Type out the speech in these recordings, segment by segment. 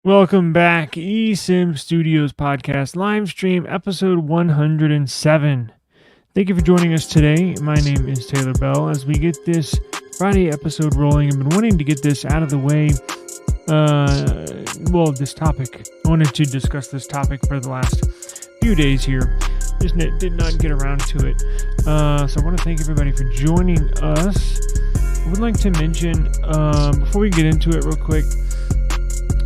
Welcome back, eSIM Studios podcast live stream episode 107. Thank you for joining us today. My name is Taylor Bell. As we get this Friday episode rolling, I've been wanting to get this out of the way. This topic. I wanted to discuss this topic for the last few days here. Just did not get around to it. So I want to thank everybody for joining us. I would like to mention, before we get into it real quick,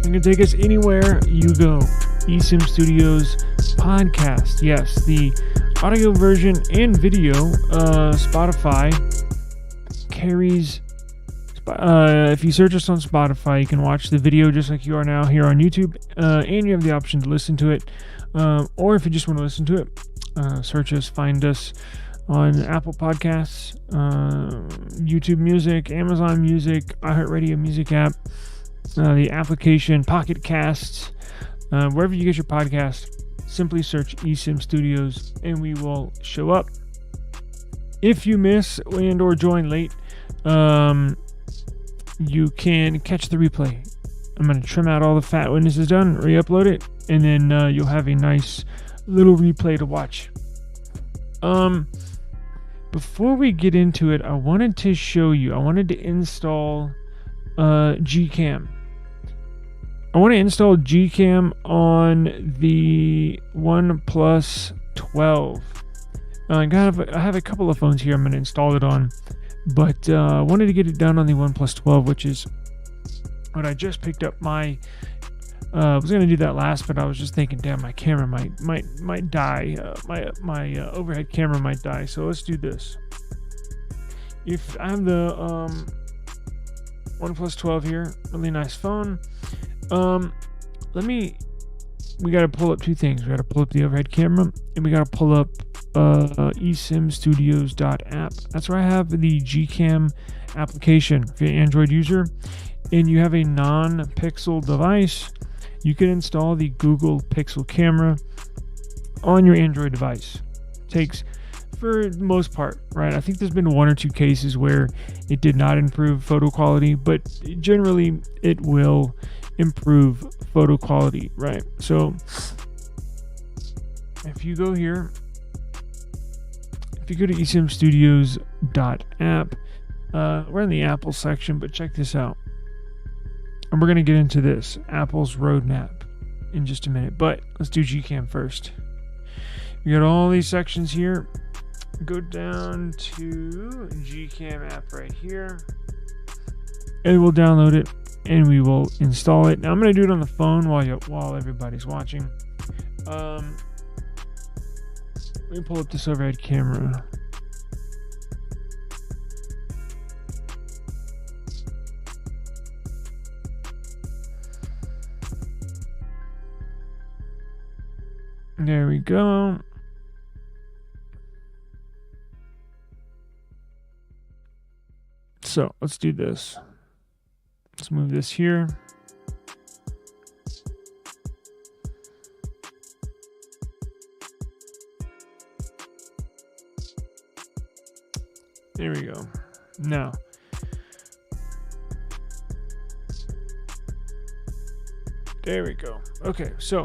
you can take us anywhere you go. eSIM Studios podcast. Yes, the audio version and video. Spotify carries. If you search us on Spotify, you can watch the video just like you are now here on YouTube, and you have the option to listen to it. Or if you just want to listen to it, search us, find us on Apple Podcasts, YouTube Music, Amazon Music, iHeartRadio Music app. The application Pocket Casts, wherever you get your podcast, simply search eSIM Studios and we will show up. If you miss and or join late, you can catch the replay. I'm going to trim out all the fat when this is done, re-upload it, and then you'll have a nice little replay to watch. Before we get into it, I wanted to install Gcam. I want to install Gcam on the OnePlus 12. I have a couple of phones here I'm going to install it on, but I wanted to get it done on the OnePlus 12, which is what I just picked up. I was going to do that last, but I was just thinking, damn, my camera might die. My overhead camera might die. So let's do this. If I have the OnePlus 12 here, really nice phone. We got to pull up two things. We got to pull up the overhead camera, and we got to pull up esimstudios.app. That's where I have the Gcam application. If you're an Android user and you have a non-Pixel device, you can install the Google Pixel camera on your Android device. Takes, for the most part, right? I think there's been one or two cases where it did not improve photo quality, but generally it will improve photo quality, right? So if you go here, if you go to esimstudios.app, we're in the Apple section, but check this out. And we're going to get into this, Apple's roadmap, in just a minute. But let's do Gcam first. You got all these sections here. Go down to Gcam app right here. And we'll download it. And we will install it. Now I'm going to do it on the phone while everybody's watching. Let me pull up this overhead camera. There we go. So let's do this. Let's move this here. There we go. Now, there we go. Okay, so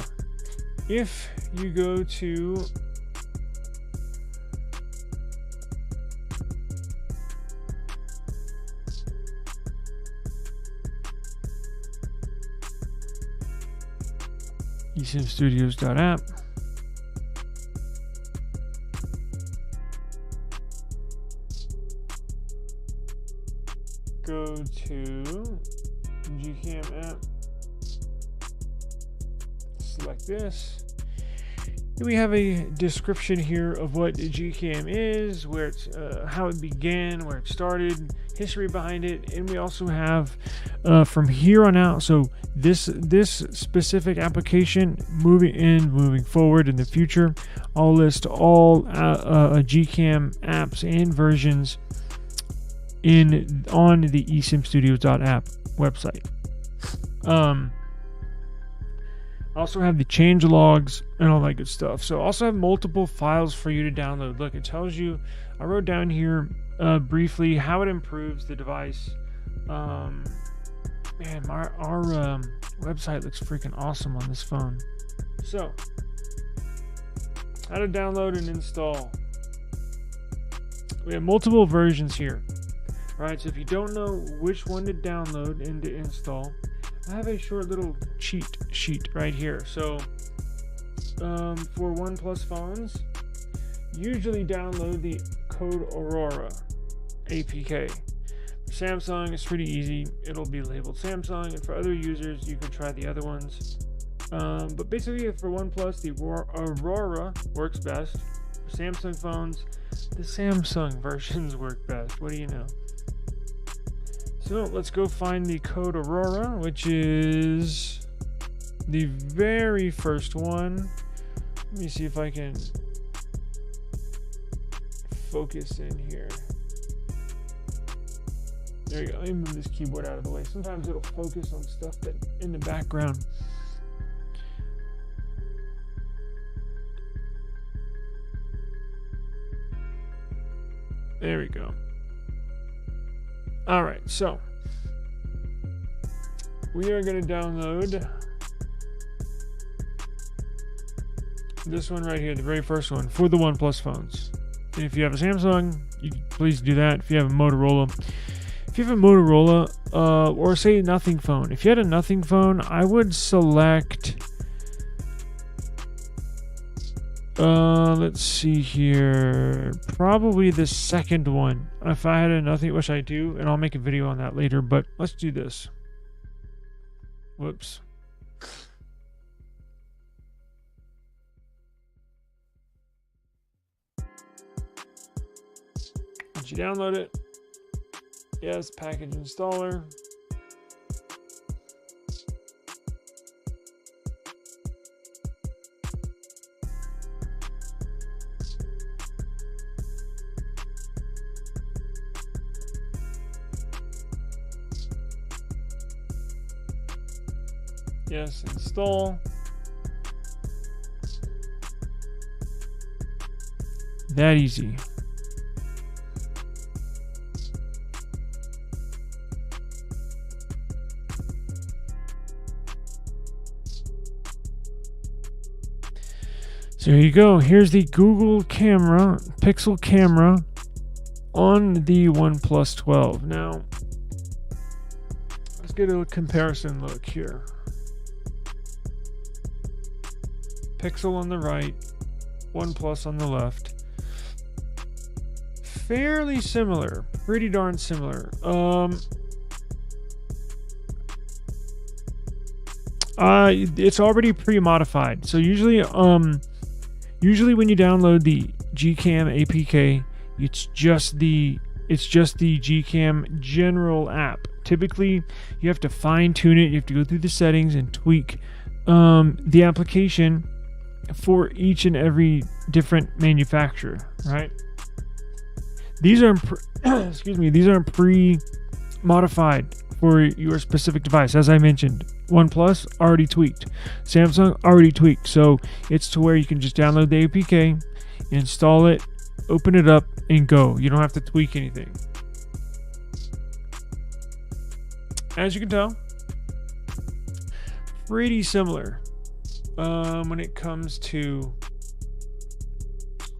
if you go to esimstudios.app, go to Gcam app, select this. We have a description here of what Gcam is, where it's, how it began, where it started, history behind it, and we also have from here on out. So this specific application, moving forward in the future, I'll list all Gcam apps and versions on the esimstudios.app website. I also have the change logs and all that good stuff. So I also have multiple files for you to download. Look, it tells you, I wrote down here briefly how it improves the device. Man, our website looks freaking awesome on this phone. So, how to download and install. We have multiple versions here. Right, so if you don't know which one to download and to install, I have a short little cheat sheet right here. So, for OnePlus phones, usually download the code Aurora APK. For Samsung, it's pretty easy. It'll be labeled Samsung, and for other users, you can try the other ones. But basically, for OnePlus, the Aurora works best. For Samsung phones, the Samsung versions work best. What do you know? So let's go find the code Aurora, which is the very first one. Let me see if I can focus in here. There you go. Let me move this keyboard out of the way. Sometimes it'll focus on stuff that in the background. There we go. All right, so we are going to download this one right here, the very first one for the OnePlus phones. And if you have a Samsung, please do that. If you have a Motorola, or say a nothing phone. If you had a nothing phone, I would select. Let's see here. Probably the second one. If I had a nothing, which I do, and I'll make a video on that later, but let's do this. Whoops. Once you download it, yes, package installer. Yes, install. That easy. So here you go. Here's the Google camera, Pixel camera on the OnePlus 12. Now, let's get a comparison look here. Pixel on the right, OnePlus on the left. Fairly similar, pretty darn similar. It's already pre-modified. So usually when you download the Gcam APK, it's just the Gcam general app. Typically, you have to fine-tune it. You have to go through the settings and tweak the application for each and every different manufacturer, right? These are these aren't pre-modified for your specific device. As I mentioned, OnePlus already tweaked, Samsung already tweaked, so it's to where you can just download the APK, install it, open it up, and go. You don't have to tweak anything. As you can tell, pretty similar. When it comes to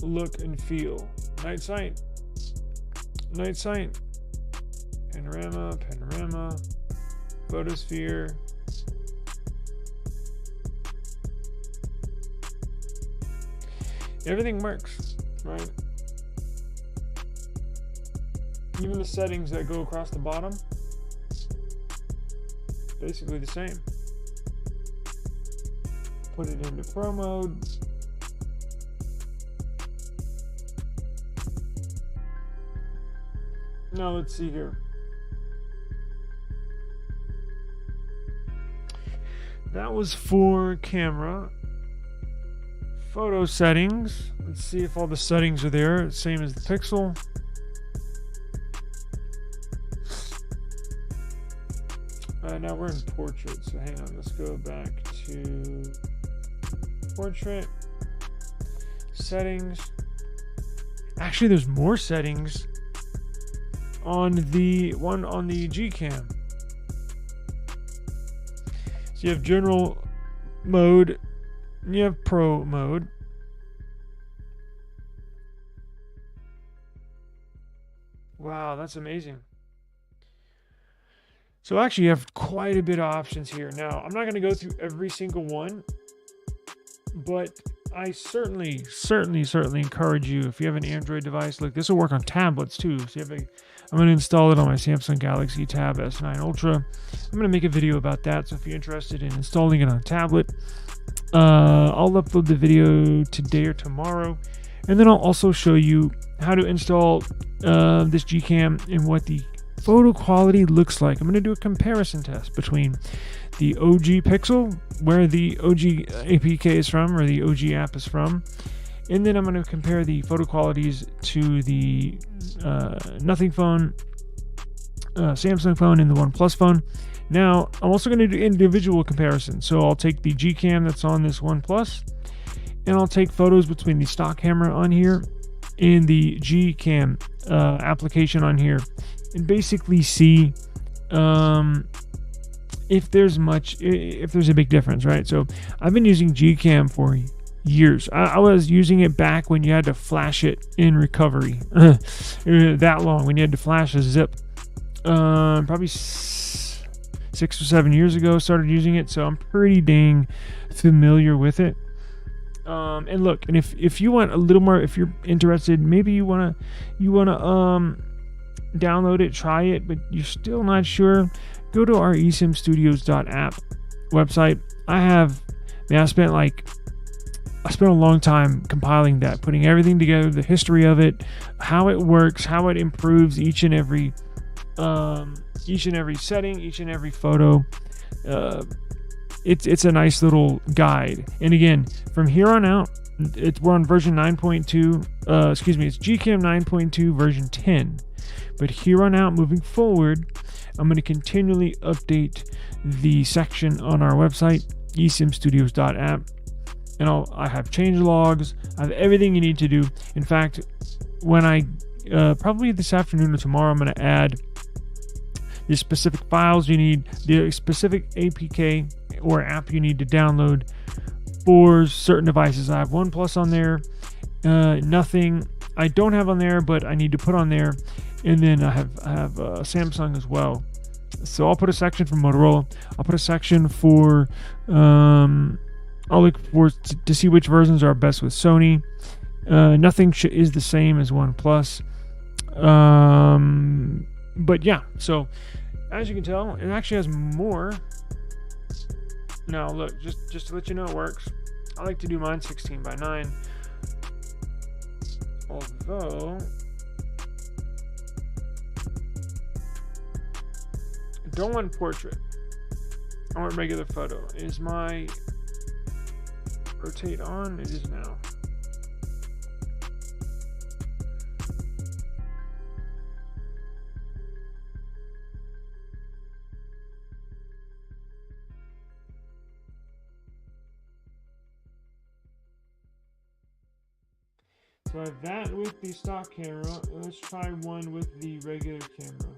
look and feel. Night sight, panorama, photosphere. Everything works, right? Even the settings that go across the bottom, basically the same. Put it into pro mode. Now let's see here. That was for camera. Photo settings. Let's see if all the settings are there. Same as the Pixel. Now we're in portrait, so hang on. Let's go back to portrait. Settings. Actually, there's more settings on the one on the Gcam. So you have general mode, and you have pro mode. Wow, that's amazing. So actually you have quite a bit of options here. Now, I'm not going to go through every single one, but I certainly encourage you, if you have an Android device, look, this will work on tablets too. So I'm going to install it on my Samsung Galaxy Tab S9 Ultra. I'm going to make a video about that. So if you're interested in installing it on a tablet, I'll upload the video today or tomorrow. And then I'll also show you how to install this Gcam and what the photo quality looks like. I'm going to do a comparison test between the OG Pixel, where the OG APK is from, or the OG app is from, and then I'm going to compare the photo qualities to the Nothing phone, Samsung phone, and the OnePlus phone. Now, I'm also going to do individual comparisons. So I'll take the Gcam that's on this OnePlus, and I'll take photos between the stock camera on here and the Gcam application on here, and basically see if there's a big difference, right? So I've been using Gcam for years. I was using it back when you had to flash it in recovery. That long, when you had to flash a zip. Probably 6 or 7 years ago started using it, so I'm pretty dang familiar with it. And look, and if you want a little more, if you're interested, maybe you wanna download it, try it, but you're still not sure, go to our esimstudios.app website. I spent a long time compiling that, putting everything together, the history of it, how it works, how it improves each and every setting, each and every photo. It's a nice little guide. And again, from here on out, we're on version 9.2. It's Gcam 9.2 version 10. But here on out, moving forward, I'm going to continually update the section on our website, esimstudios.app. And I have change logs. I have everything you need to do. In fact, when I probably this afternoon or tomorrow, I'm going to add the specific files you need, the specific APK or app you need to download for certain devices. I have OnePlus on there, Nothing I don't have on there, but I need to put on there, and then I have Samsung as well. So I'll put a section for Motorola. I'll put a section for I'll look for to see which versions are best with Sony. Nothing is the same as OnePlus. But yeah, so as you can tell, it actually has more. Now look, just to let you know it works. I like to do mine 16:9. Although I don't want portrait. I want regular photo. Is my rotate on? It is now. So I have that with the stock camera. Let's try one with the regular camera.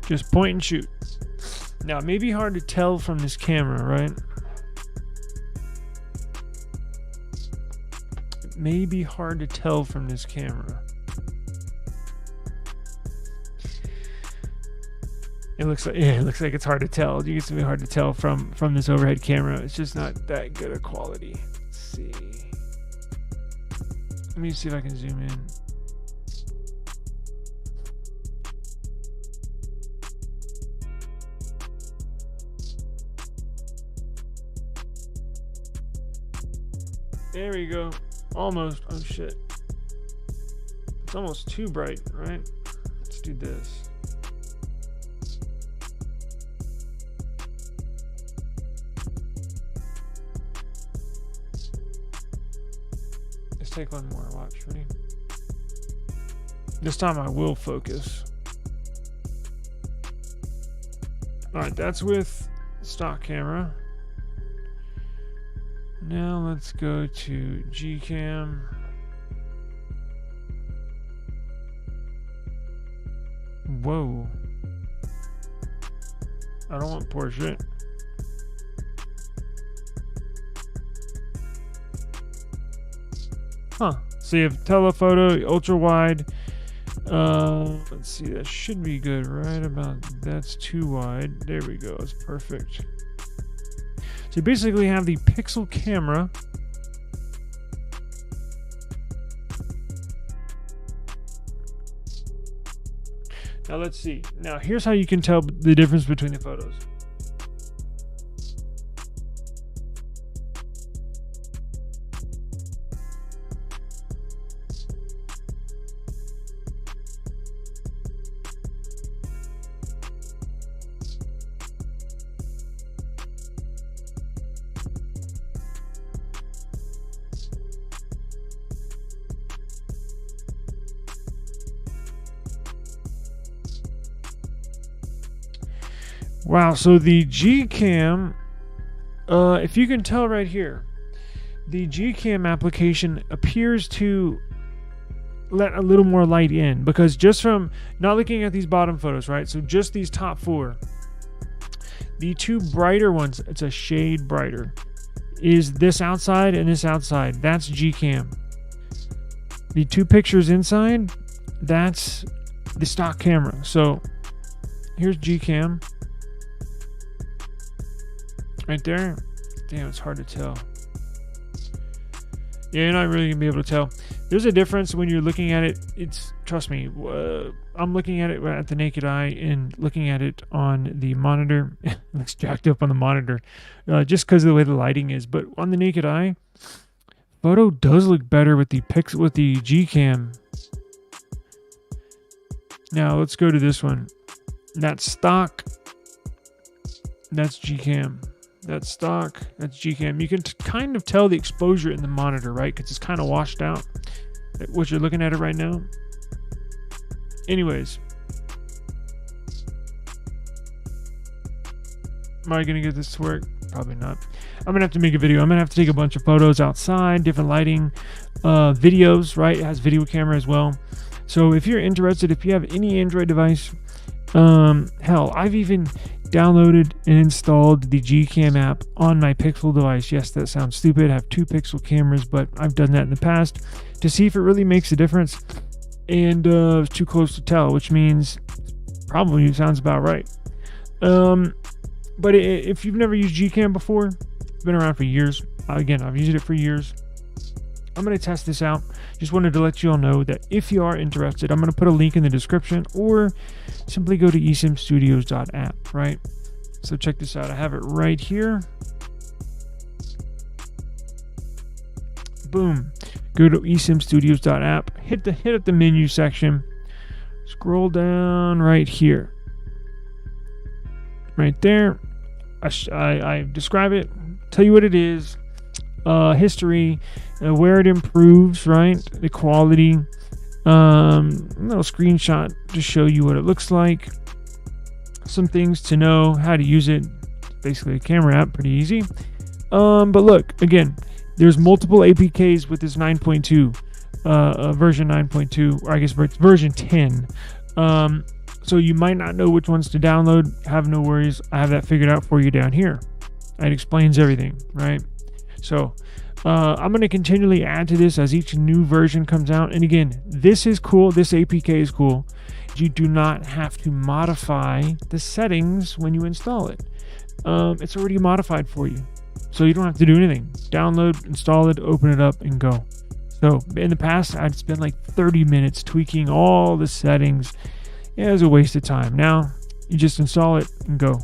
Just point and shoot. Now, it may be hard to tell from this camera, right? It may be hard to tell from this camera. It looks like it's hard to tell. It's gonna be hard to tell from this overhead camera. It's just not that good a quality. Let's see. Let me see if I can zoom in. There we go. Almost. Oh shit. It's almost too bright, right? Let's do this. Let's take one more. Watch. Ready? This time I will focus. Alright, that's with stock camera. Now let's go to Gcam. Whoa. I don't want poor shit. Huh. So you have telephoto, ultra wide. Let's see. That should be good, right? About that's too wide. There we go. It's perfect. So you basically have the pixel camera. Now let's see. Now here's how you can tell the difference between the photos. Wow, so the Gcam, if you can tell right here, the Gcam application appears to let a little more light in, because just from not looking at these bottom photos, right? So just these top four, the two brighter ones, it's a shade brighter, is this outside and this outside. That's Gcam. The two pictures inside, that's the stock camera. So here's Gcam. Right there. Damn, it's hard to tell. Yeah, you're not really gonna be able to tell. There's a difference when you're looking at it. It's, trust me, I'm looking at it at the naked eye and looking at it on the monitor. It looks jacked up on the monitor, just because of the way the lighting is. But on the naked eye, photo does look better with the Gcam. Now let's go to this one. That's stock. That's Gcam. That's stock. That's Gcam. You can kind of tell the exposure in the monitor, right? Because it's kind of washed out. What you're looking at it right now. Anyways. Am I going to get this to work? Probably not. I'm going to have to make a video. I'm going to have to take a bunch of photos outside, different lighting, videos, right? It has video camera as well. So if you're interested, if you have any Android device, hell, I've even downloaded and installed the Gcam app on my Pixel device. Yes, that sounds stupid. I have two Pixel cameras, but I've done that in the past to see if it really makes a difference. And it's too close to tell, which means probably sounds about right. But if you've never used Gcam before, it's been around for years. Again, I've used it for years. I'm going to test this out. Just wanted to let you all know that if you are interested, I'm going to put a link in the description, or simply go to esimstudios.app, right? So check this out. I have it right here. Boom. Go to esimstudios.app. Hit up the menu section. Scroll down right here. Right there. I describe it. Tell you what it is. History, where it improves, right? The quality, a little screenshot to show you what it looks like, some things to know, how to use it. Basically a camera app, pretty easy. But look, again, there's multiple APKs with this 9.2, version 9.2, or I guess it's version 10. So you might not know which ones to download. Have no worries. I have that figured out for you down here. It explains everything, right? So I'm going to continually add to this as each new version comes out. And again, this is cool. This APK is cool. You do not have to modify the settings when you install it. It's already modified for you. So you don't have to do anything. Download, install it, open it up, and go. So in the past, I'd spend like 30 minutes tweaking all the settings. Yeah, it was a waste of time. Now, you just install it and go.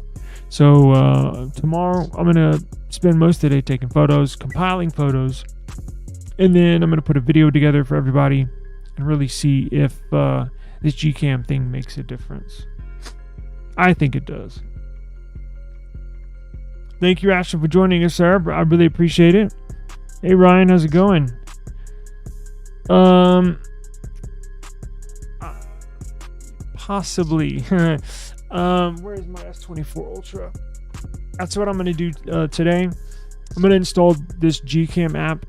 So tomorrow, I'm going to spend most of the day taking photos, compiling photos, and then I'm going to put a video together for everybody and really see if this Gcam thing makes a difference. I think it does. Thank you, Ashton, for joining us, sir. I really appreciate it. Hey, Ryan, how's it going? Possibly. Where's my S24 Ultra? That's what I'm going to do today. I'm going to install this Gcam app.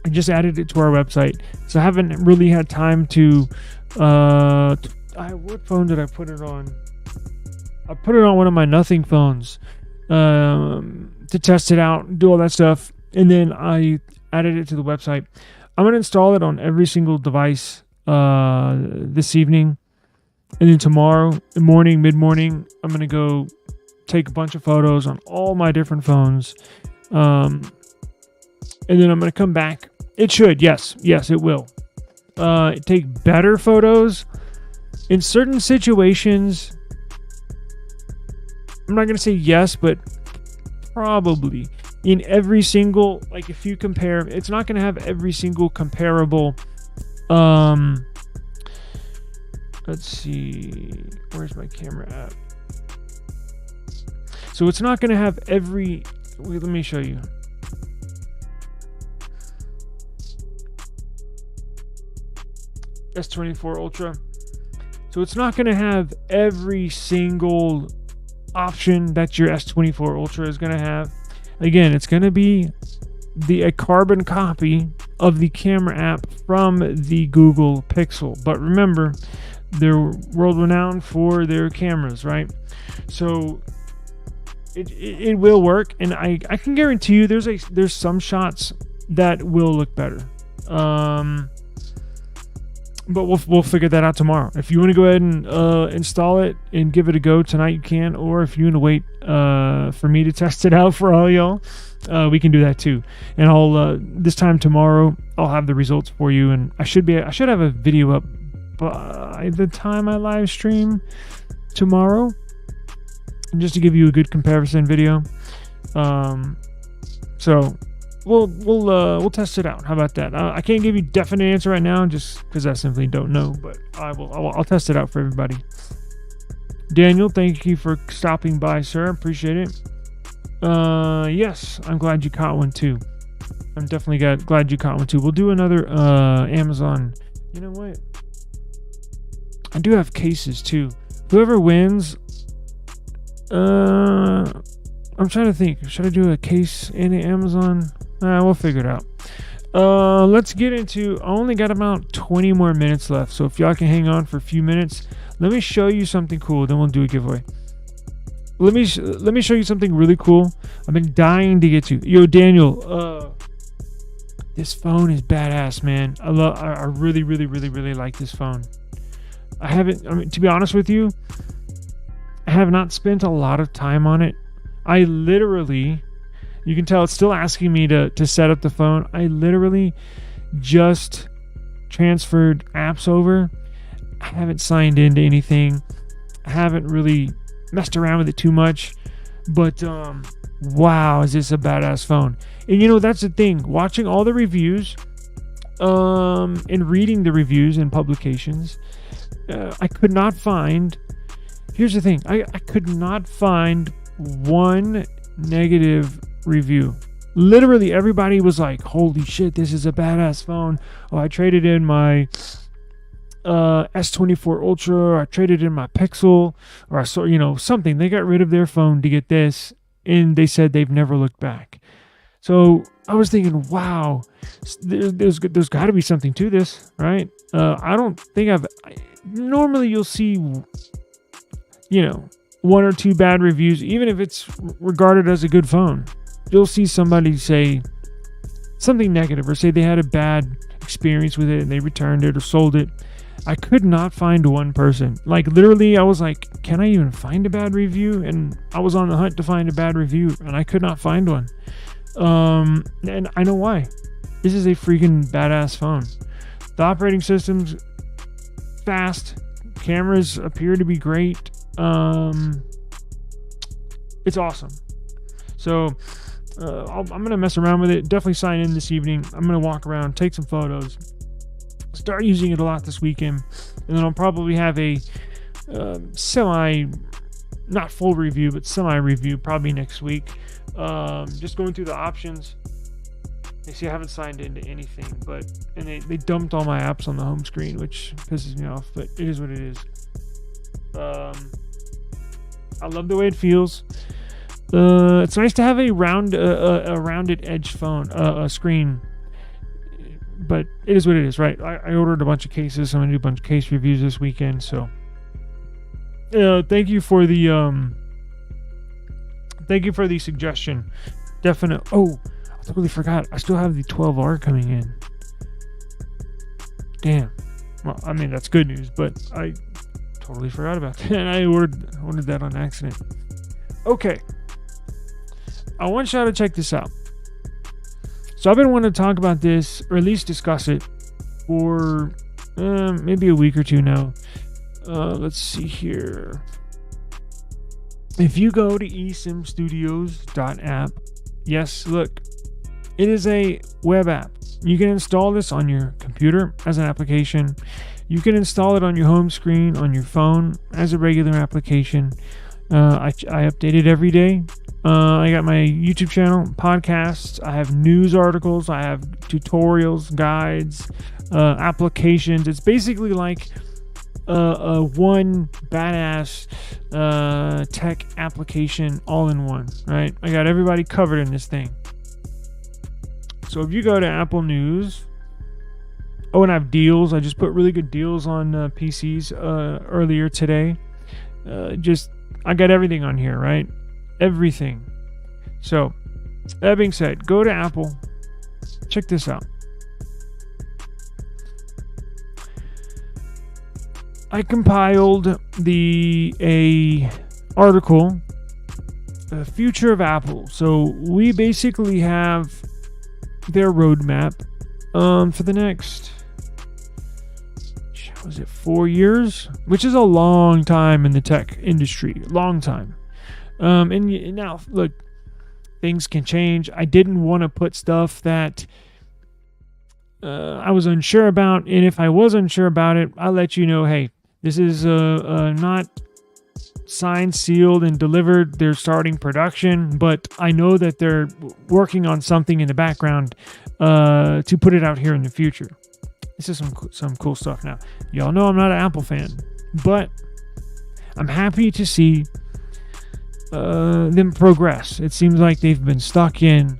I just added it to our website, so I haven't really had time to what phone did I put it on? I put it on one of my Nothing phones to test it out, do all that stuff, and then I added it to the website. I'm going to install it on every single device this evening, and then tomorrow morning, mid-morning, I'm going to go take a bunch of photos on all my different phones, and then I'm going to come back. It should, yes, it will. Take better photos in certain situations. I'm not going to say yes, but probably in every single, like if you compare, it's not going to have every single comparable, let's see, where's my camera app? So it's not going to have every, wait, let me show you. S24 Ultra. So it's not going to have every single option that your S24 Ultra is going to have. Again, it's going to be a carbon copy of the camera app from the Google Pixel. But remember, they're world renowned for their cameras, right? So it will work, and I can guarantee you there's some shots that will look better. But we'll figure that out tomorrow. If you want to go ahead and install it and give it a go tonight, you can. Or if you want to wait for me to test it out for all y'all, we can do that too. And I'll this time tomorrow I'll have the results for you, and I should have a video up by the time I live stream tomorrow, just to give you a good comparison video. So we'll test it out. How about that? I can't give you a definite answer right now, just because I simply don't know. But I'll test it out for everybody. Daniel, thank you for stopping by, sir. Appreciate it. Yes, I'm glad you caught one too. I'm definitely glad you caught one too. We'll do another Amazon. You know what? I do have cases too. Whoever wins. I'm trying to think. Should I do a case in Amazon? We'll figure it out. Let's get into. I only got about 20 more minutes left, so if y'all can hang on for a few minutes, let me show you something cool. Then we'll do a giveaway. Let me show you something really cool. I've been dying to get to. Yo, Daniel. This phone is badass, man. I really like this phone. To be honest with you, I have not spent a lot of time on it. I literally, you can tell it's still asking me to set up the phone. I literally just transferred apps over. I haven't signed into anything. I haven't really messed around with it too much. But wow, is this a badass phone. And you know, that's the thing. Watching all the reviews and reading the reviews and publications, I could not find... Here's the thing. I could not find one negative review. Literally everybody was like, holy shit, this is a badass phone. Oh, I traded in my S24 Ultra, or I traded in my Pixel, or I saw, something. They got rid of their phone to get this, and they said they've never looked back. So I was thinking, wow, there's got to be something to this, right? I don't think normally you'll see, one or two bad reviews, even if it's regarded as a good phone. You'll see somebody say something negative, or say they had a bad experience with it and they returned it or sold it. I could not find one person. Like, literally, I was like, can I even find a bad review? And I was on the hunt to find a bad review, and I could not find one. And I know why. This is a freaking badass phone. The operating system's fast. Cameras appear to be great. It's awesome. So I'm gonna mess around with it. Definitely sign in this evening. I'm gonna walk around, take some photos, start using it a lot this weekend, and then I'll probably have a not full review, but semi review probably next week. Just going through the options. You see, I haven't signed into anything, and they dumped all my apps on the home screen, which pisses me off, but it is what it is. I love the way it feels. It's nice to have a rounded edge phone, screen, but it is what it is, right? I ordered a bunch of cases. So I'm gonna do a bunch of case reviews this weekend, so Thank you for the suggestion. Definite. Oh, I totally forgot. I still have the 12R coming in. Damn. Well, I mean, that's good news, but I totally forgot about that. And I ordered that on accident. Okay. I want y'all to check this out. So I've been wanting to talk about this, or at least discuss it, for maybe a week or two now. Let's see here. If you go to esimstudios.app, yes, look, it is a web app. You can install this on your computer as an application. You can install it on your home screen, on your phone as a regular application. I update it every day. I got my YouTube channel, podcasts. I have news articles. I have tutorials, guides, applications. It's basically like one badass tech application all in one, right? I got everybody covered in this thing. So if you go to Apple News, and I have deals. I just put really good deals on PCs earlier today. I got everything on here, right? Everything. So that being said, go to Apple. Check this out. I compiled a article, the future of Apple. So we basically have their roadmap for the next, was it 4 years? Which is a long time in the tech industry. Long time. And now, look, things can change. I didn't want to put stuff that I was unsure about. And if I was unsure about it, I'll let you know, hey, this is not signed, sealed, and delivered. They're starting production, but I know that they're working on something in the background to put it out here in the future. This is some cool stuff. Now, y'all know I'm not an Apple fan, but I'm happy to see them progress. It seems like they've been stuck in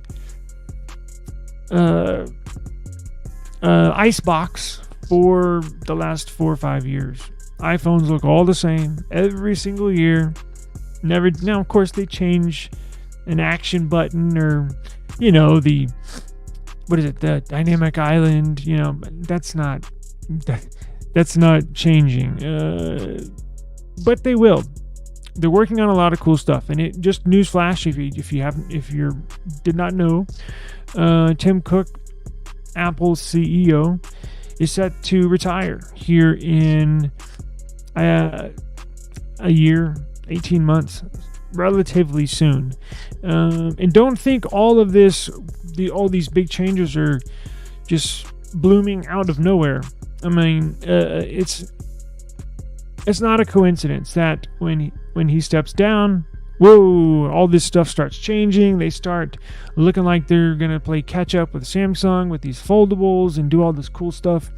icebox for the last 4 or 5 years. iPhones look all the same every single year. Now, of course, they change an action button, or the dynamic island. That's not changing. But they will. They're working on a lot of cool stuff, and it just newsflash if you did not know, Tim Cook, Apple's CEO, is set to retire here in a year, 18 months, relatively soon. And don't think all of this, all these big changes are just blooming out of nowhere. I mean, it's not a coincidence that when he steps down, whoa, all this stuff starts changing. They start looking like they're going to play catch up with Samsung with these foldables and do all this cool stuff.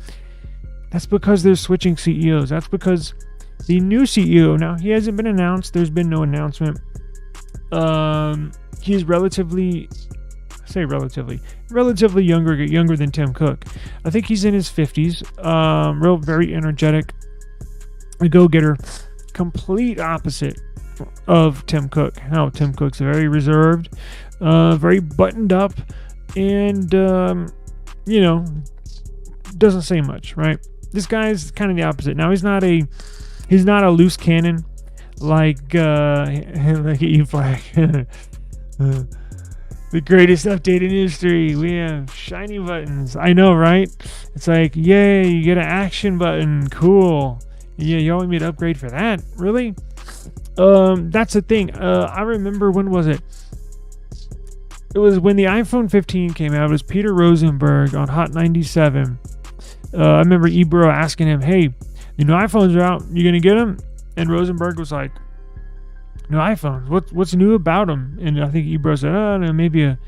That's because they're switching CEOs. That's because the new CEO, now he hasn't been announced. There's been no announcement. He's relatively younger than Tim Cook. I think he's in his 50s. Very energetic, a go-getter. Complete opposite of Tim Cook. How Tim Cook's very reserved, very buttoned up, and doesn't say much, right? This guy's kind of the opposite. Now he's not a loose cannon like eBLACK. The greatest update in history. We have shiny buttons. I know, right? It's like, yay, you get an action button. Cool. Yeah, you want me to upgrade for that? Really? That's the thing. I remember, when was it? It was when the iPhone 15 came out. It was Peter Rosenberg on Hot 97. I remember Ebro asking him, hey, the new iPhones are out. You going to get them? And Rosenberg was like, new iPhones? What's new about them? And I think Ebro said, oh, no, maybe a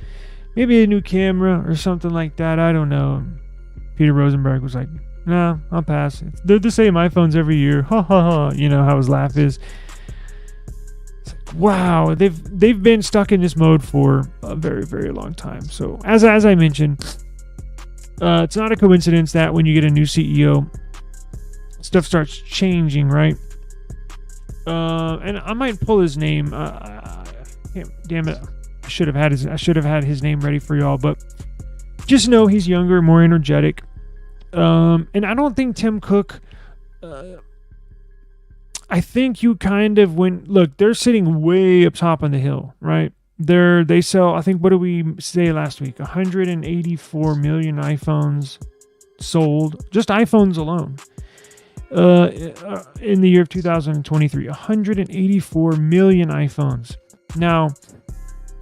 new camera or something like that. I don't know. Peter Rosenberg was like, no, I'll pass. They're the same iPhones every year. Ha ha ha. You know how his laugh is. It's like, wow, they've been stuck in this mode for a very, very long time. So as I mentioned, it's not a coincidence that when you get a new CEO, stuff starts changing, right? and I might pull his name. Damn it! I should have had his name ready for y'all, but just know he's younger, more energetic. And I don't think Tim Cook. I think you kind of look. They're sitting way up top on the hill, right? They sell. I think, what did we say last week? 184 million iPhones sold, just iPhones alone. In the year of 2023, 184 million iPhones. Now,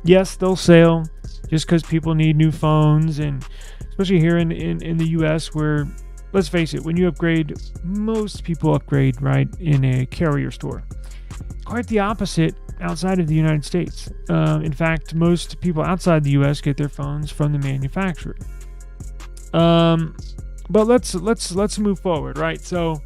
yes, they'll sell just because people need new phones, and especially here in the US, where, let's face it, when you upgrade, most people upgrade, right, in a carrier store. Quite the opposite outside of the United States. In fact, most people outside the US get their phones from the manufacturer. But let's move forward, right? So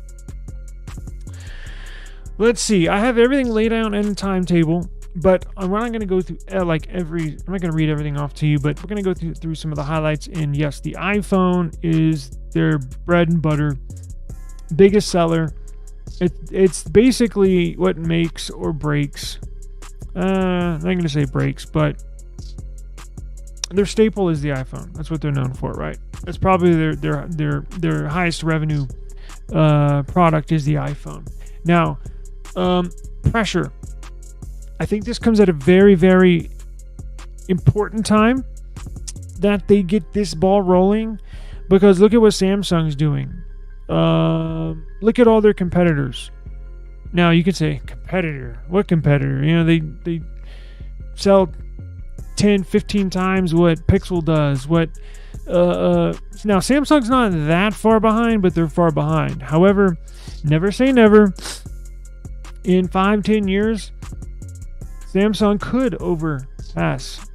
let's see. I have everything laid out in a timetable, but we're not going to go through I'm not going to read everything off to you, but we're going to go through some of the highlights. And yes, the iPhone is their bread and butter, biggest seller. It's basically what makes or breaks. I'm not going to say breaks, but their staple is the iPhone. That's what they're known for, right? That's probably their highest revenue product is the iPhone. Now, pressure. I think this comes at a very, very important time that they get this ball rolling, because look at what Samsung's doing. Look at all their competitors. Now, you could say, competitor? What competitor? You know, they sell 10, 15 times what Pixel does. Now, Samsung's not that far behind, but they're far behind. However, never say never. In 5-10 years, Samsung could overpass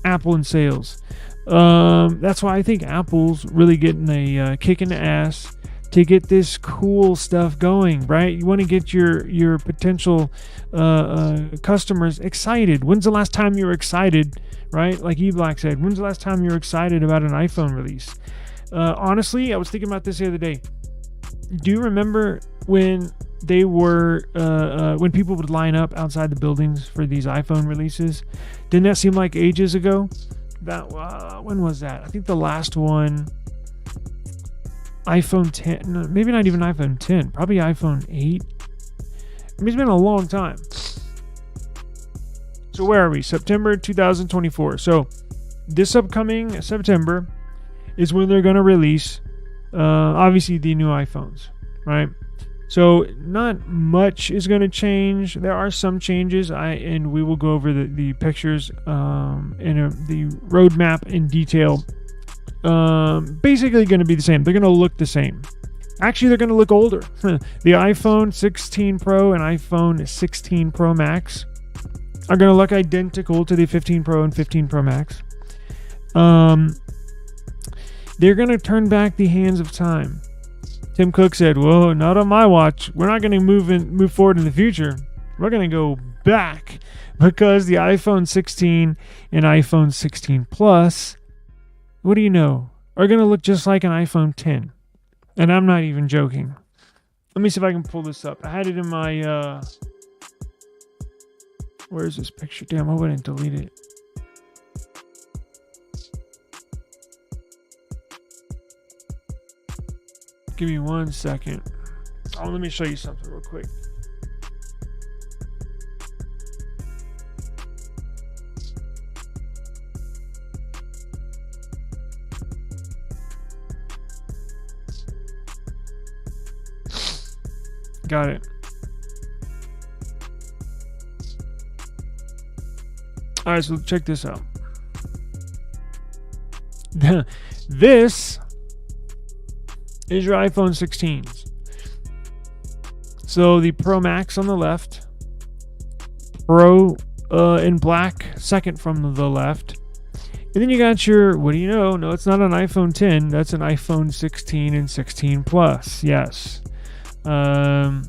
Apple in sales. That's why I think Apple's really getting a kick in the ass to get this cool stuff going, right? You want to get your potential customers excited. When's the last time you were excited, right? Like eBLACK said, when's the last time you were excited about an iPhone release? Honestly, I was thinking about this the other day. Do you remember when they were when people would line up outside the buildings for these iPhone releases? Didn't that seem like ages ago? When was that? I think the last one, iPhone 10, no, maybe not even iPhone 10, probably iPhone 8. I mean, it's been a long time. So where are we? September 2024. So this upcoming September is when they're going to release, obviously, the new iPhones, right? So not much is going to change. There are some changes, and we will go over the pictures the roadmap in detail. Basically going to be the same. They're going to look the same. Actually, they're going to look older. The iPhone 16 Pro and iPhone 16 Pro Max are going to look identical to the 15 Pro and 15 Pro Max. They're going to turn back the hands of time. Tim Cook said, "Whoa, not on my watch. We're not going to move forward in the future. We're going to go back, because the iPhone 16 and iPhone 16 Plus, what do you know, are going to look just like an iPhone 10. And I'm not even joking. Let me see if I can pull this up. I had it in my, where's this picture? Damn, I wouldn't delete it. Give me 1 second. Oh, let me show you something real quick. Got it. All right, so check this out. This is your iPhone 16s. So the Pro Max on the left, Pro in black second from the left, and then you got your, what do you know? No, it's not an iPhone 10. That's an iPhone 16 and 16 Plus. Yes. Wow.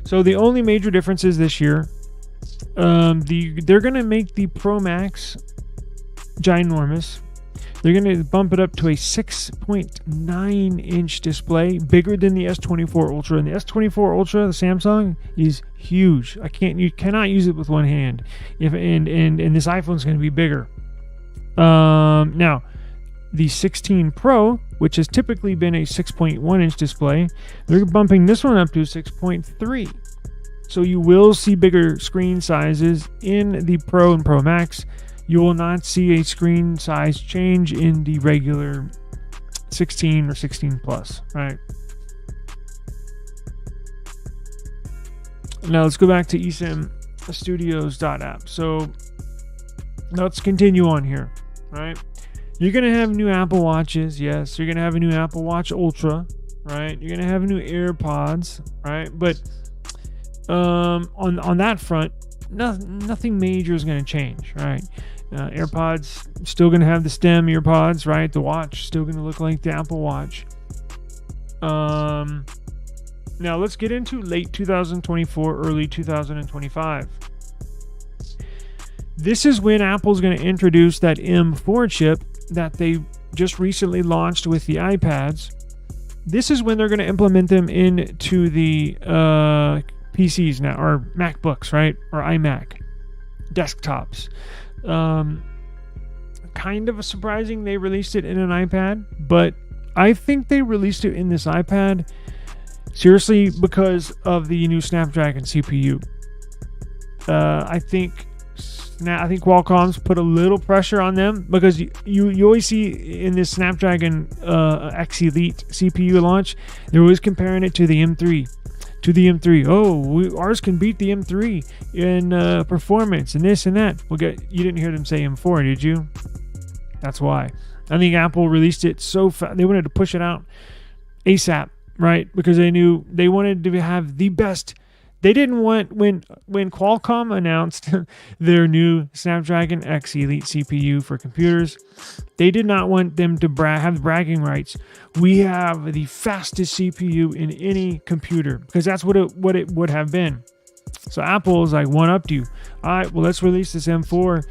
So the only major differences this year, they're going to make the Pro Max ginormous. They're going to bump it up to a 6.9 inch display, bigger than the S24 Ultra. And the S24 Ultra, the Samsung, is huge. You cannot use it with one hand. And this iPhone's going to be bigger. Now, the 16 Pro, which has typically been a 6.1 inch display, they're bumping this one up to 6.3. So you will see bigger screen sizes in the Pro and Pro Max. You will not see a screen size change in the regular 16 or 16 Plus, right? Now let's go back to esimstudios.app. So let's continue on here, right? You're going to have new Apple Watches, yes. You're going to have a new Apple Watch Ultra, right? You're going to have new AirPods, right? But on that front, nothing major is going to change, right? AirPods still going to have the stem earpods, right? The watch still going to look like the Apple Watch. Now let's get into late 2024, early 2025. This is when Apple's going to introduce that M4 chip that they just recently launched with the iPads. This is when they're going to implement them into the PCs now, or MacBooks, right? Or iMac desktops. Kind of surprising they released it in an iPad, but I think they released it in this iPad seriously because of the new Snapdragon CPU. I think Qualcomm's put a little pressure on them because you always see in this Snapdragon X Elite CPU launch, they're always comparing it to the M3. Oh, ours can beat the M3 in performance and this and that. You didn't hear them say M4, did you? That's why. I think Apple released it so fast. They wanted to push it out ASAP, right? Because they knew they wanted to have the best. They didn't want, when Qualcomm announced their new Snapdragon X Elite CPU for computers, they did not want them to have bragging rights. We have the fastest CPU in any computer, because that's what it would have been. So Apple is like, one-upped you. All right, well, let's release this M4.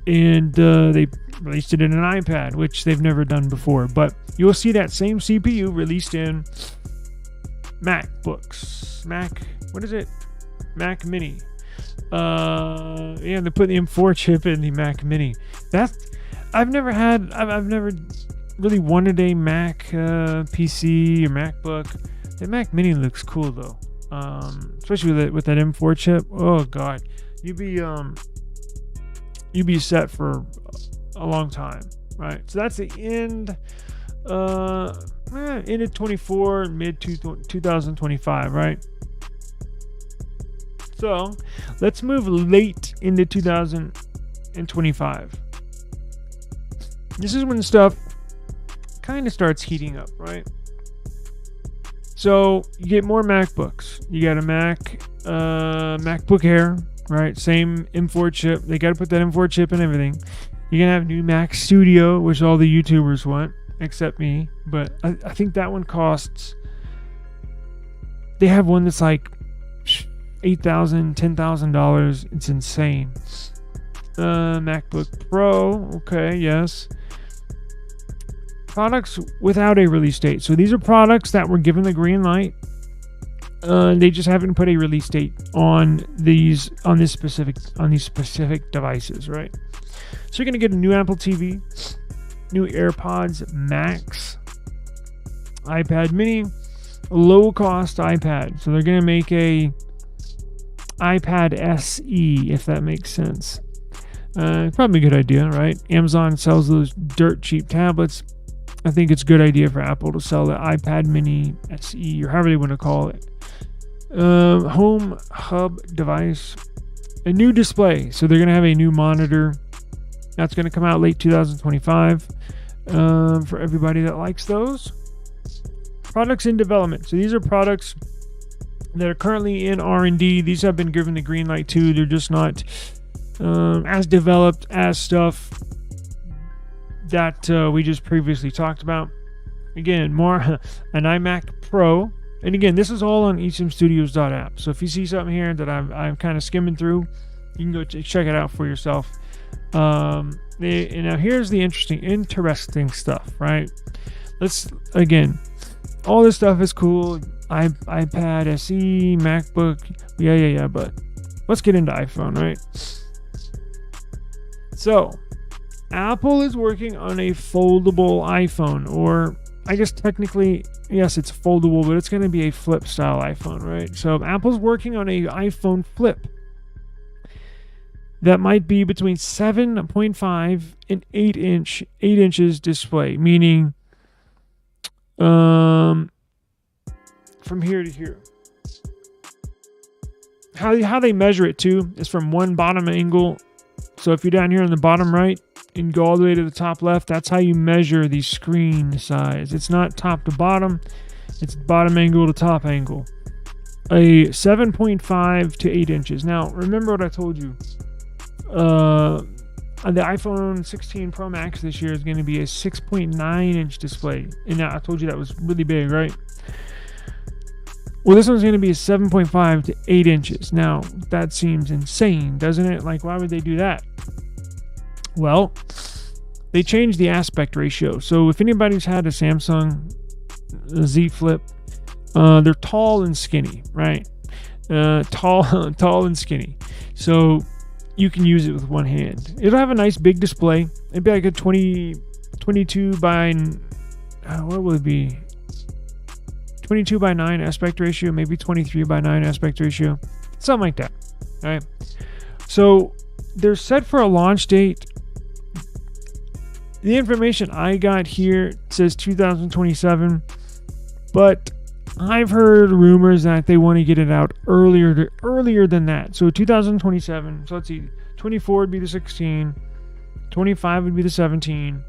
And they released it in an iPad, which they've never done before. But you'll see that same CPU released in MacBooks. What is it? Mac Mini. Yeah, they put the M4 chip in the Mac Mini. I've never really wanted a Mac PC or MacBook. The Mac Mini looks cool though, especially with that M4 chip. Oh god, you'd be set for a long time, right? So that's the end of 24, mid 2025, right? So let's move late into 2025. This is when stuff kind of starts heating up, right? So you get more MacBooks. You got a MacBook Air, right? Same M4 chip. They got to put that M4 chip in everything. You're gonna have new Mac Studio, which all the YouTubers want, except me. But I think that one costs. They have one that's like $8,000, $10,000. It's insane. MacBook Pro, okay, yes. Products without a release date. So these are products that were given the green light. They just haven't put a release date on these specific devices, right? So you're gonna get a new Apple TV, new AirPods Max, iPad Mini, low-cost iPad. So they're gonna make a iPad SE, if that makes sense. Probably a good idea, right? Amazon sells those dirt cheap tablets. I think it's a good idea for Apple to sell the iPad Mini SE, or however they want to call it. Home hub device, a new display. So they're going to have a new monitor. That's going to come out late 2025 for everybody that likes those. Products in development. So these are products that are currently in R&D. These have been given the green light too. They're just not as developed as stuff that we just previously talked about. Again, more an iMac Pro. And again, this is all on esimstudios.app. So if you see something here that I'm kind of skimming through, you can go check it out for yourself. And now here's the interesting stuff, right? Again, all this stuff is cool. iPad SE, MacBook, yeah, but let's get into iPhone, right? So, Apple is working on a foldable iPhone, or I guess technically, yes, it's foldable, but it's going to be a flip style iPhone, right? So, Apple's working on a iPhone flip that might be between 7.5 and 8 inches display, meaning from here to here. How they measure it too is from one bottom angle. So if you're down here on the bottom right and go all the way to the top left, that's how you measure the screen size. It's not top to bottom, it's bottom angle to top angle. A 7.5 to 8 inches. Now remember what I told you. The iPhone 16 Pro Max this year is going to be a 6.9 inch display. And now I told you that was really big, right? Well, this one's going to be a 7.5 to 8 inches. Now, that seems insane, doesn't it? Like, why would they do that? Well, they changed the aspect ratio. So if anybody's had a Samsung Z Flip, they're tall and skinny, right? Tall and skinny. So you can use it with one hand. It'll have a nice big display. It'd be like a 22 by, what will it be? 22 by 9 aspect ratio, maybe 23 by 9 aspect ratio, something like that. All right. So they're set for a launch date. The information I got here says 2027, but I've heard rumors that they want to get it out earlier than that. So 2027. So let's see. 24 would be the 16. 25 would be the 17.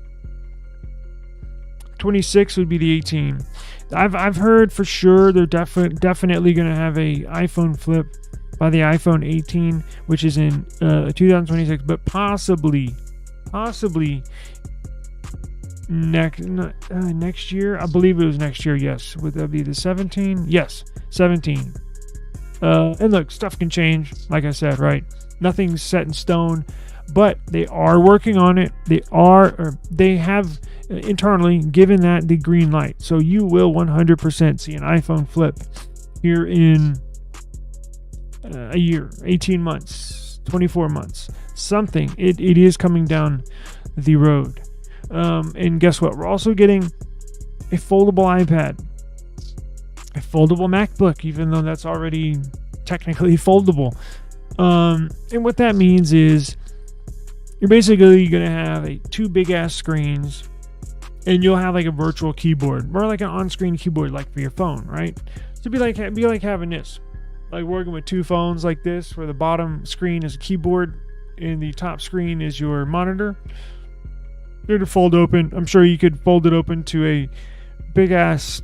26 would be the 18. I've heard for sure they're definitely going to have a iPhone flip by the iPhone 18, which is in 2026, but possibly next year. I believe it was next year. Yes, would that be the 17? Yes, 17. And look, stuff can change. Like I said, right? Nothing's set in stone, but they are working on it. They have internally given that the green light. So you will 100% see an iPhone flip here in a year, 18 months, 24 months, something. It is coming down the road. And guess what? We're also getting a foldable iPad, a foldable MacBook, even though that's already technically foldable. And what that means is you're basically going to have two big ass screens, and you'll have like a virtual keyboard, more like an on-screen keyboard, like for your phone, right? So be like having this, like working with two phones like this, where the bottom screen is a keyboard and the top screen is your monitor. They're to fold open. I'm sure you could fold it open to a big ass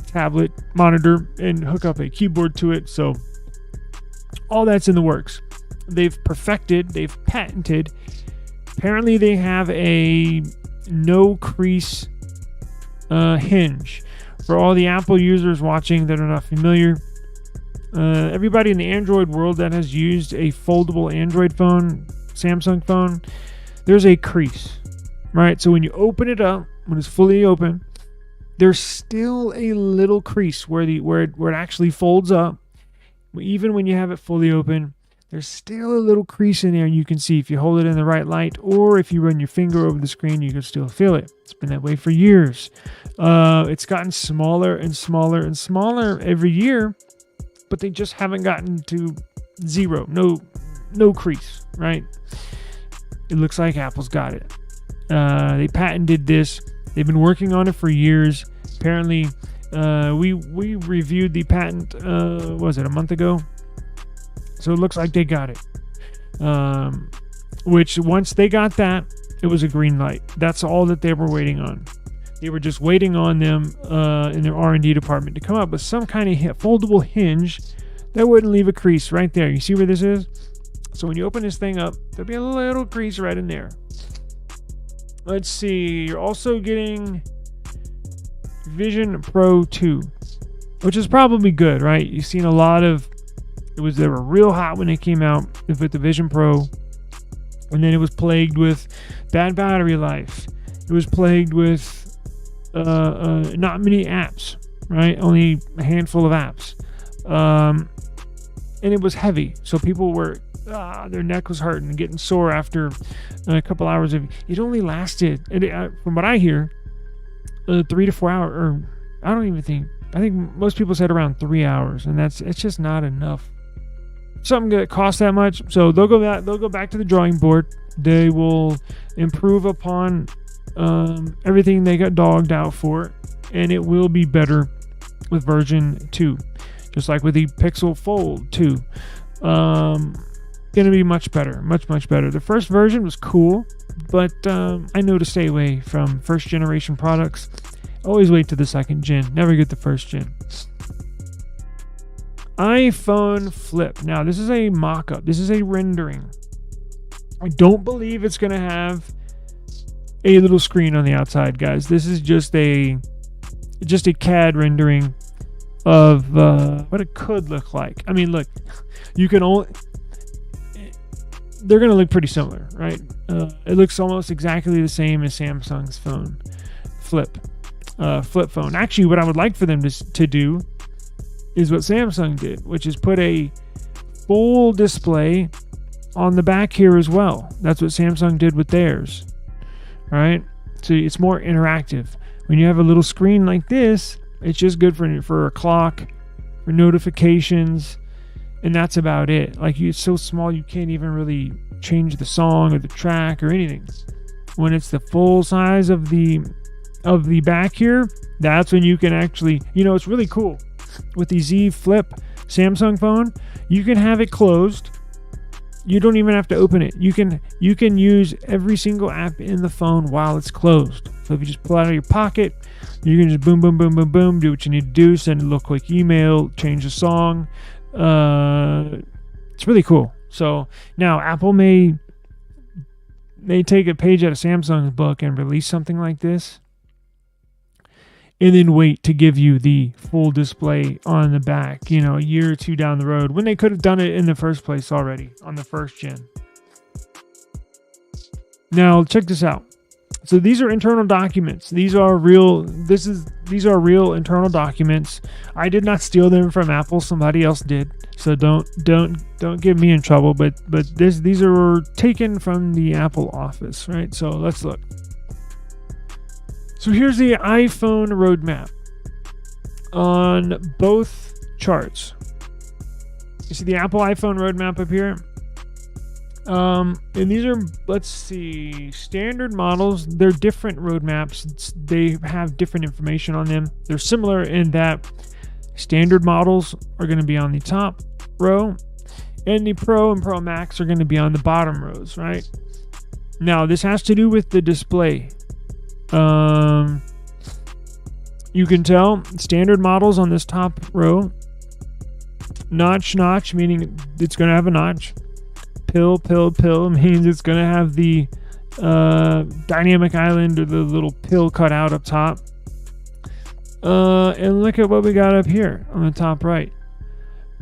tablet monitor and hook up a keyboard to it. So all that's in the works. They've patented. Apparently they have a no crease hinge. For all the Apple users watching that are not familiar, everybody in the Android world that has used a foldable Android phone, Samsung phone, there's a crease, right? So when you open it up, when it's fully open, there's still a little crease where it actually folds up. Even when you have it fully open, there's still a little crease in there. You can see if you hold it in the right light, or if you run your finger over the screen, you can still feel it. It's been that way for years. It's gotten smaller and smaller and smaller every year, but they just haven't gotten to zero. No crease, right? It looks like Apple's got it. They patented this. They've been working on it for years. Apparently, we reviewed the patent, was it a month ago? So it looks like they got it. Which once they got that, it was a green light. That's all that they were waiting on. They were just waiting on them in their R&D department to come up with some kind of foldable hinge that wouldn't leave a crease right there. You see where this is? So when you open this thing up, there'll be a little crease right in there. Let's see. You're also getting Vision Pro 2, which is probably good, right? You've seen a lot of... They were real hot when they came out with the Vision Pro. And then it was plagued with bad battery life. It was plagued with not many apps, right? Only a handful of apps. And it was heavy. So people were, their neck was hurting and getting sore after a couple hours of it. Only lasted, from what I hear, 3 to 4 hours. Or I think most people said around 3 hours. And it's just not enough. Something that costs that much, so they'll go back to the drawing board. They will improve upon everything they got dogged out for, and it will be better with version 2, just like with the Pixel Fold 2. Gonna be much better, much better. The first version was cool, but I know to stay away from first generation products. Always wait to the second gen, never get the first gen. iPhone Flip. Now, this is a mock-up. This is a rendering. I don't believe it's going to have a little screen on the outside, guys. This is just a CAD rendering of what it could look like. I mean, look, you can only... They're going to look pretty similar, right? It looks almost exactly the same as Samsung's phone. Flip phone. Actually, what I would like for them to do is what Samsung did, which is put a full display on the back here as well. That's what Samsung did with theirs. All right, so it's more interactive. When you have a little screen like this, it's just good for a clock, for notifications, and that's about it. Like, it's so small you can't even really change the song or the track or anything. When it's the full size of the back here, that's when you can actually, it's really cool. With the Z Flip Samsung phone, you can have it closed. You don't even have to open it. You can use every single app in the phone while it's closed. So if you just pull it out of your pocket, you can just boom, boom, boom, boom, boom, do what you need to do, send a little quick email, change the song. It's really cool. So now Apple may take a page out of Samsung's book and release something like this, and then wait to give you the full display on the back, a year or two down the road, when they could have done it in the first place already on the first gen. Now, check this out. So these are internal documents. These are real internal documents. I did not steal them from Apple. Somebody else did. So don't get me in trouble. But these are taken from the Apple office, right? So let's look. So here's the iPhone roadmap on both charts. You see the Apple iPhone roadmap up here? And these are, let's see, standard models. They're different roadmaps. They have different information on them. They're similar in that standard models are going to be on the top row, and the Pro and Pro Max are going to be on the bottom rows, right? Now, this has to do with the display. You can tell standard models on this top row, notch, meaning it's going to have a notch. Pill means it's going to have the dynamic island or the little pill cut out up top. And look at what we got up here on the top right.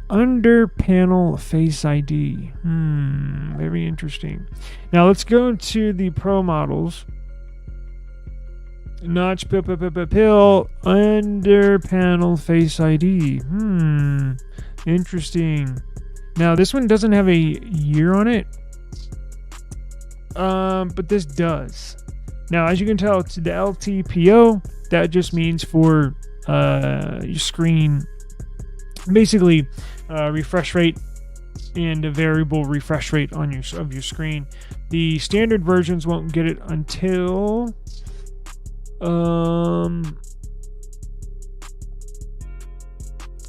Under panel Face ID. Very interesting. Now let's go to the Pro models. Notch, pill, under panel Face ID. Interesting. Now this one doesn't have a year on it, but this does. Now, as you can tell, it's the LTPO. That just means for your screen, basically refresh rate and a variable refresh rate on your screen. The standard versions won't get it until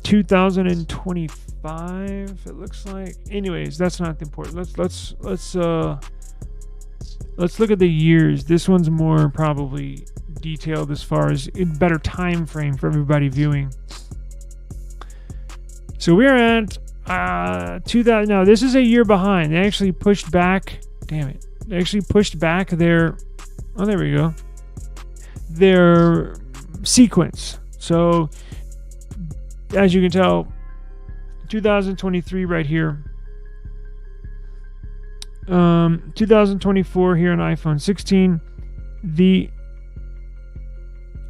2025, it looks like. Anyways, that's not important. Let's look at the years. This one's more probably detailed as far as a better time frame for everybody viewing. So we're at 2000. Now this is a year behind. They actually pushed back. Damn it! They actually pushed back their. Oh, there we go. Their sequence. So as you can tell, 2023 right here 2024 here on iPhone 16.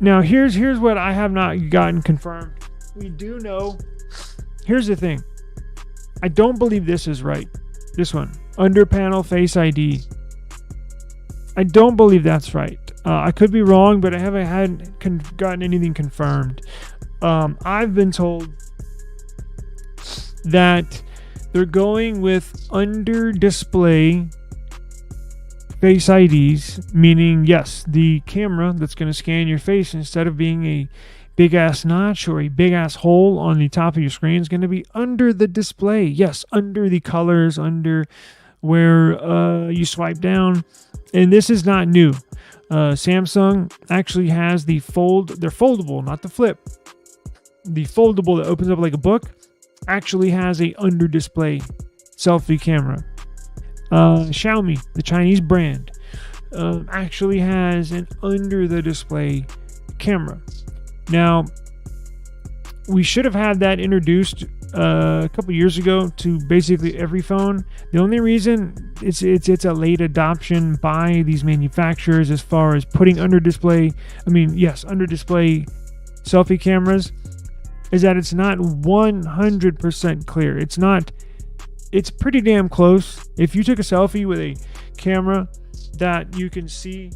Now here's what I have not gotten confirmed. We do know. Here's the thing. I don't believe this is right. This one, under panel Face ID. I don't believe that's right. I could be wrong, but I haven't gotten anything confirmed. I've been told that they're going with under display Face IDs, meaning, yes, the camera that's going to scan your face, instead of being a big ass notch or a big ass hole on the top of your screen, is going to be under the display. Yes, under the colors, under where you swipe down. And this is not new. Samsung actually has they're foldable, not the flip. The foldable that opens up like a book actually has a under display selfie camera. Xiaomi, the Chinese brand, actually has an under the display camera. Now, we should have had that introduced a couple years ago to basically every phone. The only reason it's a late adoption by these manufacturers as far as putting under display selfie cameras, is that it's not 100% clear. It's pretty damn close. If you took a selfie with a camera that you can see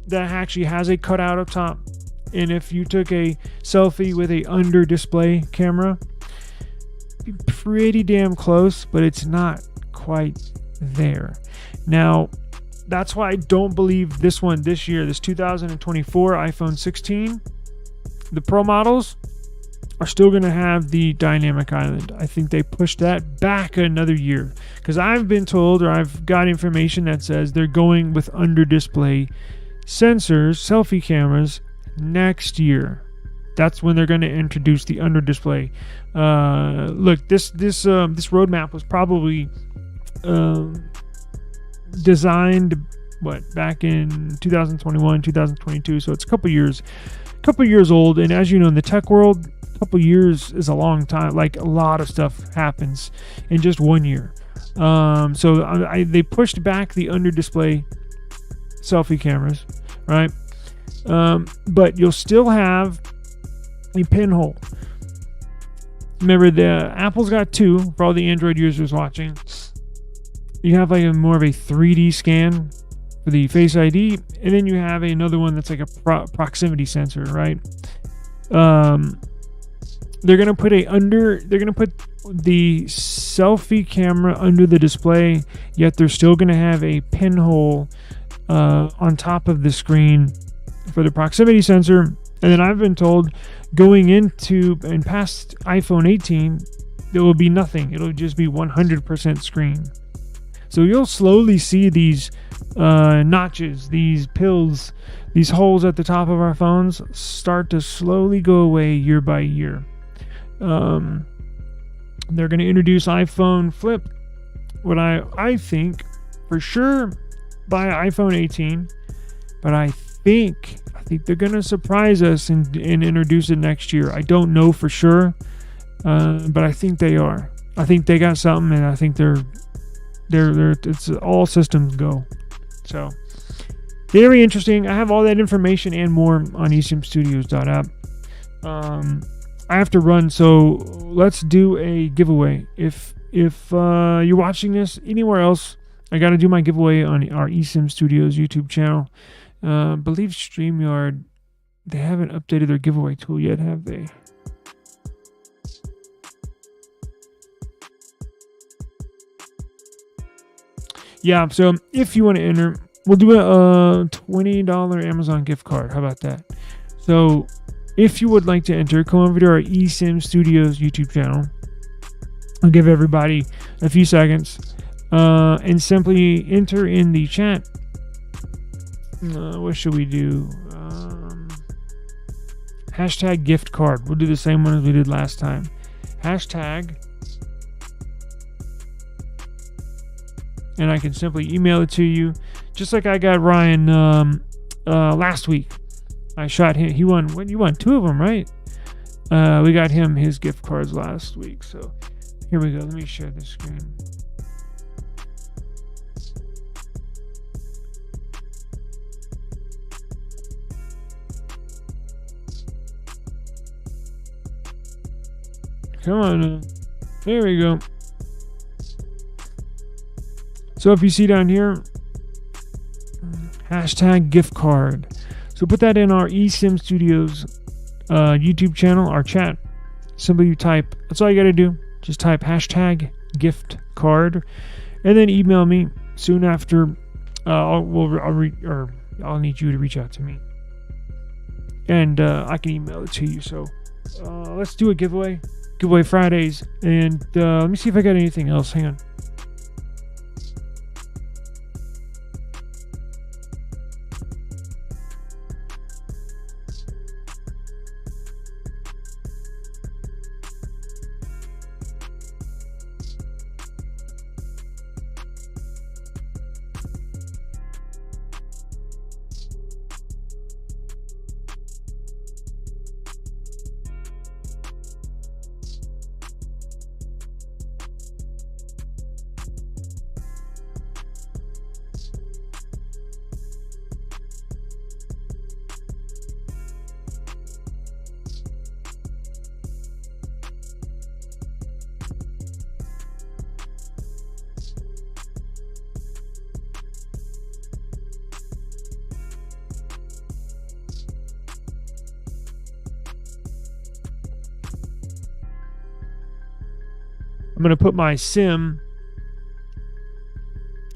that actually has a cutout up top, and if you took a selfie with a under display camera, pretty damn close, but it's not quite there. Now, that's why I don't believe this 2024 iPhone 16, the Pro models are still going to have the dynamic island. I think they pushed that back another year, because I've been told, or I've got information that says they're going with under display sensors, selfie cameras, next year. That's when they're going to introduce the under display. Look, this roadmap was probably designed back in 2021, 2022. So it's a couple years old. And as you know, in the tech world, a couple years is a long time. Like, a lot of stuff happens in just 1 year. So they pushed back the under display selfie cameras, right? But you'll still have a pinhole. Remember, the Apple's got two for all the Android users watching. You have like more of a 3D scan for the Face ID, and then you have another one that's like a proximity sensor, right? They're gonna put the selfie camera under the display, yet they're still gonna have a pinhole on top of the screen for the proximity sensor. And then I've been told, going into and past iPhone 18, there will be nothing. It'll just be 100% screen. So you'll slowly see these notches, these pills, these holes at the top of our phones start to slowly go away year by year. They're going to introduce iPhone Flip, what I think for sure by iPhone 18, but I think they're going to surprise us and introduce it next year. I don't know for sure, but I think they are. I think they got something, and I think they're it's all systems go. So very interesting. I have all that information and more on esimstudios.app. I have to run, so let's do a giveaway. If you're watching this anywhere else, I got to do my giveaway on our eSIM Studios YouTube channel. Believe StreamYard, they haven't updated their giveaway tool yet, have they? Yeah, so if you want to enter, we'll do a $20 Amazon gift card. How about that? So if you would like to enter, come over to our eSIM Studios YouTube channel. I'll give everybody a few seconds and simply enter in the chat. What should we do? Hashtag gift card. We'll do the same one as we did last time. Hashtag. And I can simply email it to you. Just like I got Ryan last week. I shot him. He won. You won 2 of them, right? We got him his gift cards last week. So here we go. Let me share the screen. Come on. There we go. So if you see down here, hashtag gift card. So put that in our eSIM Studios YouTube channel, our chat. Simply you type, that's all you got to do. Just type hashtag gift card and then email me soon after. I'll need you to reach out to me. And I can email it to you. So let's do a giveaway. Giveaway Fridays. And let me see if I got anything else. Hang on. I'm going to put my SIM,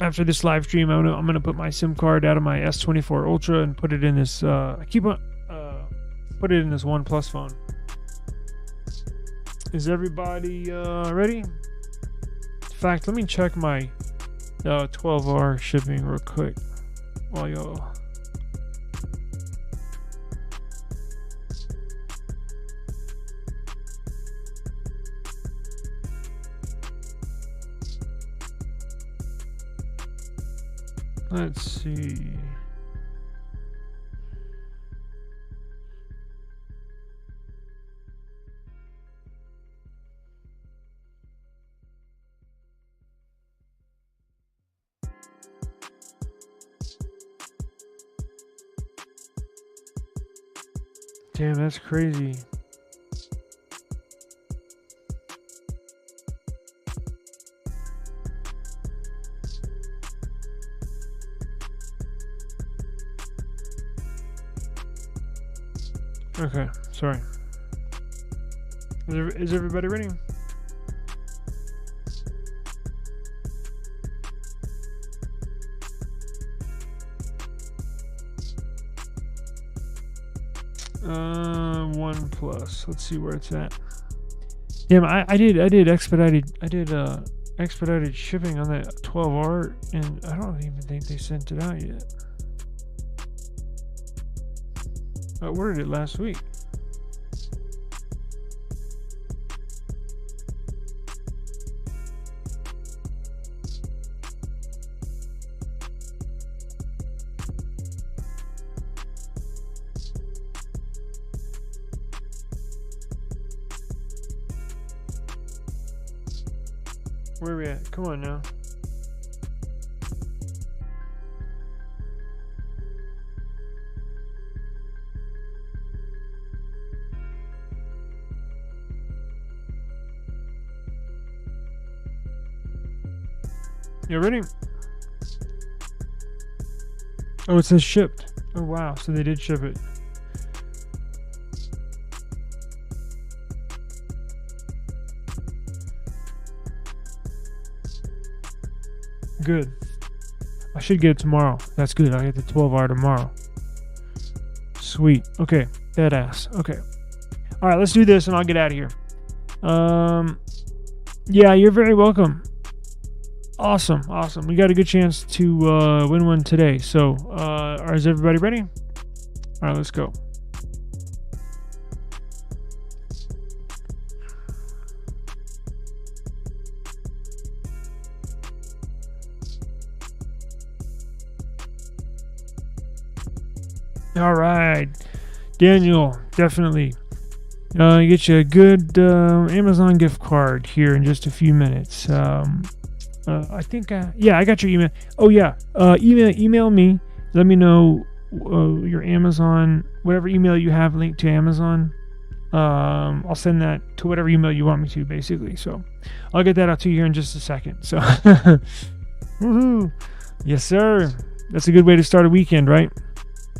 after this live stream, I'm going to put my SIM card out of my S24 Ultra and put it in this, put it in this OnePlus phone. Is everybody ready? In fact, let me check my 12-hour shipping real quick while y'all... Let's see. Damn, that's crazy. Okay, sorry. Is everybody ready? OnePlus. Let's see where it's at. Damn, I did expedited shipping on that 12R, and I don't even think they sent it out yet. I ordered it last week. Where are we at? Come on now. You ready? Oh, it says shipped. Oh, wow. So they did ship it. Good. I should get it tomorrow. That's good. I'll get the 12R tomorrow. Sweet. Okay. Badass. Okay. All right, let's do this and I'll get out of here. Yeah, you're very welcome. Awesome. We got a good chance to win one today. So, is everybody ready? All right, let's go. All right, Daniel, definitely. Get you a good Amazon gift card here in just a few minutes. I think, yeah, I got your email. Oh, yeah. Email me. Let me know your Amazon, whatever email you have linked to Amazon. I'll send that to whatever email you want me to, basically. So I'll get that out to you here in just a second. So woohoo. Yes, sir. That's a good way to start a weekend, right?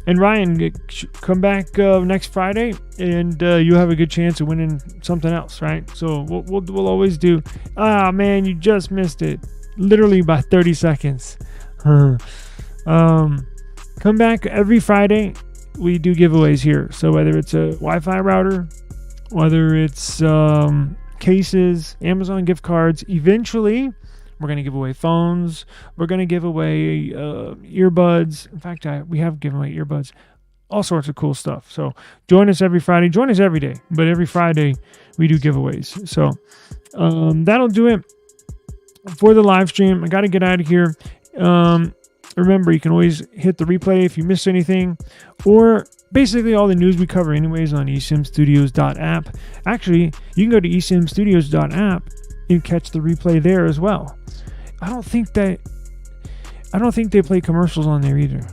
And Ryan, come back next Friday, and you'll have a good chance of winning something else, right? So we'll always do. Ah, man, you just missed it, literally by 30 seconds. Come back every Friday. We do giveaways here. So whether it's a Wi-Fi router, whether it's cases, Amazon gift cards, eventually we're going to give away phones. We're going to give away earbuds. In fact, we have given away earbuds. All sorts of cool stuff. So join us every Friday. Join us every day. But every Friday, we do giveaways. So that'll do it for the live stream. I got to get out of here. Remember, you can always hit the replay if you missed anything. Or basically all the news we cover anyways on esimstudios.app. Actually, you can go to esimstudios.app and catch the replay there as well. I don't think they play commercials on there either.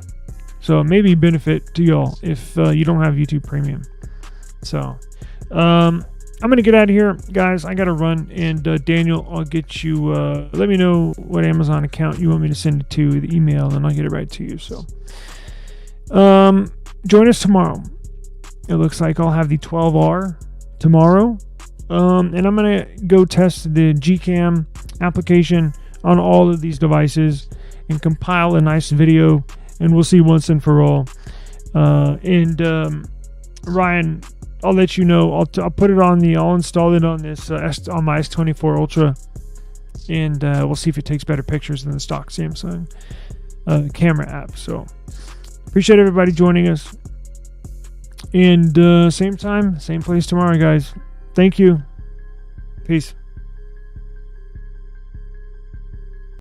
So it may be benefit to y'all if you don't have YouTube Premium. So I'm going to get out of here, guys. I got to run. And Daniel, I'll get you, let me know what Amazon account you want me to send it to, the email, and I'll get it right to you. So join us tomorrow. It looks like I'll have the 12R tomorrow. And I'm going to go test the Gcam application on all of these devices and compile a nice video, and we'll see once and for all. Ryan, I'll let you know. I'll put it on I'll install it on this on my S24 Ultra, and we'll see if it takes better pictures than the stock Samsung camera app. So appreciate everybody joining us. And same time, same place tomorrow, guys. Thank you. Peace.